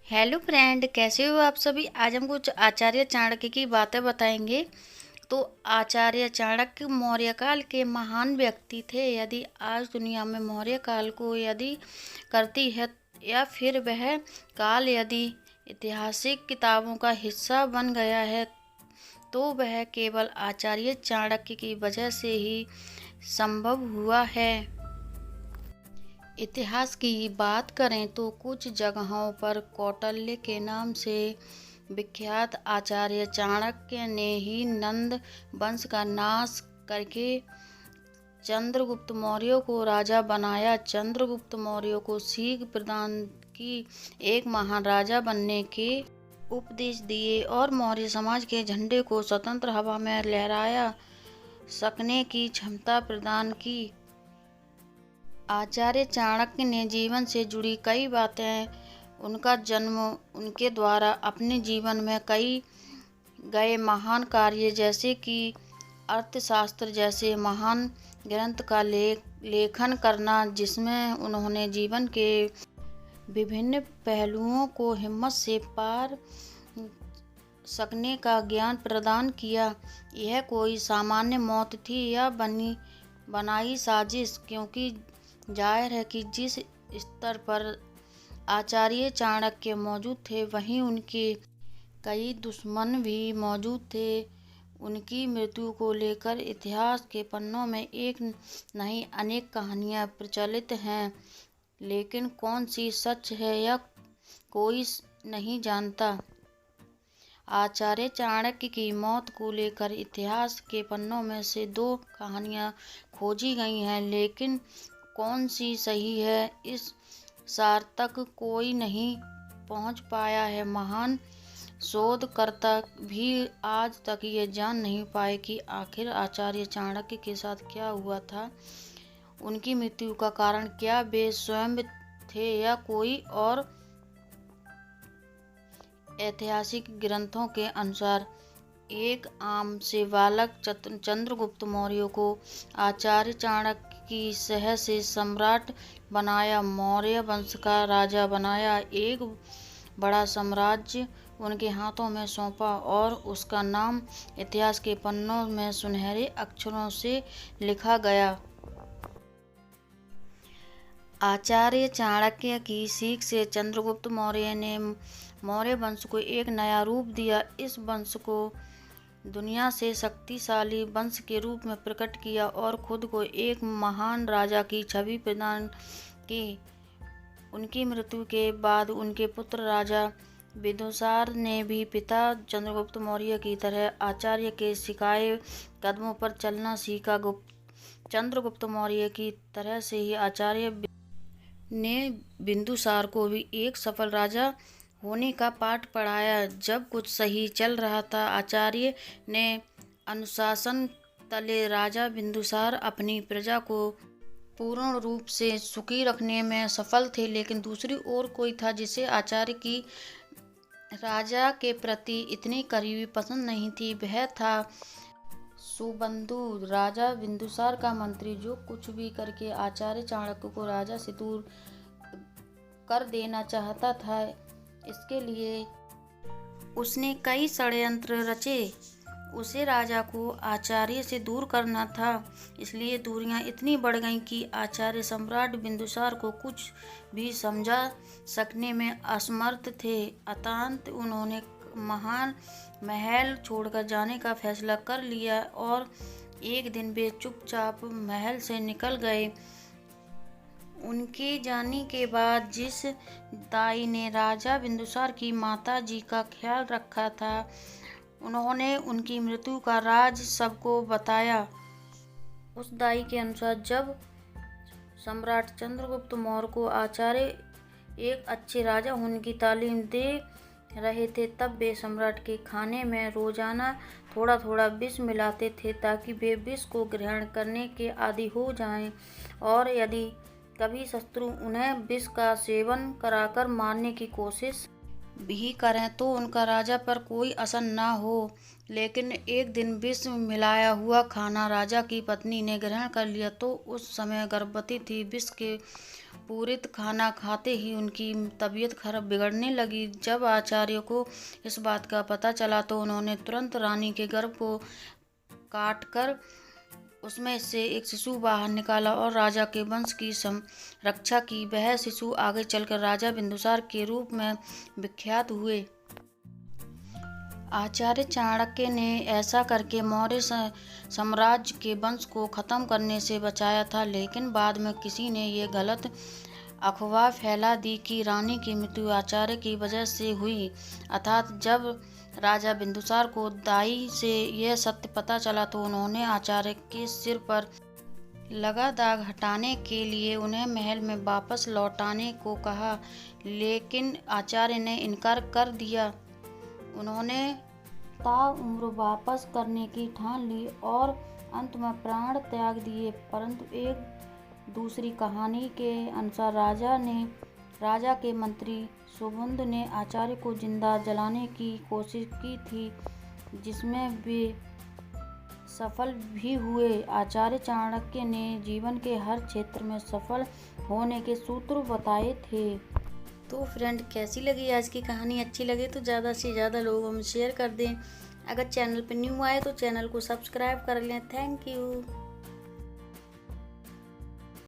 Hello friend, कैसे हो आप सभी। आज हम कुछ आचार्य चाणक्य की बातें बताएंगे। तो आचार्य चाणक्य मौर्य काल के महान व्यक्ति थे। यदि आज दुनिया में मौर्य काल को यदि करती है या फिर वह काल यदि ऐतिहासिक किताबों का हिस्सा बन गया है तो वह केवल आचार्य चाणक्य की वजह से ही संभव हुआ है। इतिहास की बात करें तो कुछ जगहों पर कौटिल्य के नाम से विख्यात आचार्य चाणक्य ने ही नंद वंश का नाश करके चंद्रगुप्त मौर्य को राजा बनाया। चंद्रगुप्त मौर्य को सीख प्रदान की, एक महान राजा बनने के उपदेश दिए और मौर्य समाज के झंडे को स्वतंत्र हवा में लहराया सकने की क्षमता प्रदान की। आचार्य चाणक्य ने जीवन से जुड़ी कई बातें, उनका जन्म, उनके द्वारा अपने जीवन में कई गए महान कार्य जैसे कि अर्थशास्त्र जैसे महान ग्रंथ का लेखन करना, जिसमें उन्होंने जीवन के विभिन्न पहलुओं को हिम्मत से पार सकने का ज्ञान प्रदान किया। यह कोई सामान्य मौत थी या बनाई साजिश, क्योंकि जाहिर है कि जिस स्तर पर आचार्य चाणक्य मौजूद थे वहीं उनके कई दुश्मन भी मौजूद थे। उनकी मृत्यु को लेकर इतिहास के पन्नों में एक नहीं अनेक कहानियां प्रचलित हैं, लेकिन कौन सी सच है यह कोई नहीं जानता। आचार्य चाणक्य की मौत को लेकर इतिहास के पन्नों में से दो कहानियां खोजी गई हैं, लेकिन कौन सी सही है इस सार तक कोई नहीं पहुंच पाया है। महान शोधकर्ता भी आज तक ये जान नहीं पाए कि आखिर आचार्य चाणक्य के साथ क्या हुआ था, उनकी मृत्यु का कारण क्या वे स्वयं थे या कोई और। ऐतिहासिक ग्रंथों के अनुसार एक आम से बालक चंद्रगुप्त मौर्य को आचार्य चाणक्य की सहायता से सम्राट बनाया, मौर्य वंश का राजा बनाया। एक बड़ा साम्राज्य उनके हाथों में सौंपा और उसका नाम इतिहास के पन्नों में सुनहरे अक्षरों से लिखा गया। आचार्य चाणक्य की सीख से चंद्रगुप्त मौर्य ने मौर्य वंश को एक नया रूप दिया। इस वंश को दुनिया से शक्तिशाली वंश के रूप में प्रकट किया और खुद को एक महान राजा की छवि प्रदान की। उनकी मृत्यु के बाद उनके पुत्र राजा बिंदुसार ने भी पिता चंद्रगुप्त मौर्य की तरह आचार्य के सिखाए कदमों पर चलना सीखा। चंद्रगुप्त मौर्य की तरह से ही आचार्य ने बिंदुसार को भी एक सफल राजा होने का पाठ पढ़ाया। जब कुछ सही चल रहा था, आचार्य ने अनुशासन तले राजा बिंदुसार अपनी प्रजा को पूर्ण रूप से सुखी रखने में सफल थे, लेकिन दूसरी ओर कोई था जिसे आचार्य की राजा के प्रति इतनी करीबी पसंद नहीं थी। वह था सुबंधु, राजा बिंदुसार का मंत्री, जो कुछ भी करके आचार्य चाणक्य को राजा से दूर कर देना चाहता था। इसके लिए उसने कई षड्यंत्र रचे। उसे राजा को आचार्य से दूर करना था, इसलिए दूरियां इतनी बढ़ गईं कि आचार्य सम्राट बिंदुसार को कुछ भी समझा सकने में असमर्थ थे। अतः उन्होंने महान महल छोड़कर जाने का फैसला कर लिया और एक दिन वे चुपचाप महल से निकल गए। उनके जाने के बाद जिस दाई ने राजा बिंदुसार की माता जी का ख्याल रखा था, उन्होंने उनकी मृत्यु का राज सबको बताया। उस दाई के अनुसार जब सम्राट चंद्रगुप्त मौर्य को आचार्य एक अच्छे राजा होने की तालीम दे रहे थे, तब वे सम्राट के खाने में रोजाना थोड़ा थोड़ा विष मिलाते थे ताकि वे विष को ग्रहण करने के आदी हो जाएं, और यदि कभी शत्रु उन्हें विष का सेवन कराकर मारने की कोशिश भी करें तो उनका राजा पर कोई असर न हो। लेकिन एक दिन विष मिलाया हुआ खाना राजा की पत्नी ने ग्रहण कर लिया तो उस समय गर्भवती थी। विष के पूरित खाना खाते ही उनकी तबीयत खराब बिगड़ने लगी। जब आचार्य को इस बात का पता चला तो उन्होंने तुरंत रानी के गर्भ को काटकर उसमें से एक शिशु बाहर निकाला और राजा के वंश की रक्षा की। वह शिशु आगे चलकर राजा बिंदुसार के रूप में विख्यात हुए। आचार्य चाणक्य ने ऐसा करके मौर्य साम्राज्य के वंश को खत्म करने से बचाया था, लेकिन बाद में किसी ने ये गलत अफवाह फैला दी कि रानी की मृत्यु आचार्य की वजह से हुई। अर्थात जब राजा बिंदुसार को दाई से यह सत्य पता चला तो उन्होंने आचार्य के सिर पर लगा दाग हटाने के लिए उन्हें महल में वापस लौटाने को कहा, लेकिन आचार्य ने इनकार कर दिया। उन्होंने ताउम्र वापस करने की ठान ली और अंत में प्राण त्याग दिए। परंतु एक दूसरी कहानी के अनुसार राजा के मंत्री सुबुंद ने आचार्य को जिंदा जलाने की कोशिश की थी, जिसमें वे सफल भी हुए। आचार्य चाणक्य ने जीवन के हर क्षेत्र में सफल होने के सूत्र बताए थे। तो फ्रेंड, कैसी लगी आज की कहानी? अच्छी लगे तो ज़्यादा से ज़्यादा लोगों में शेयर कर दें। अगर चैनल पर न्यू आए तो चैनल को सब्सक्राइब कर लें। Thank you.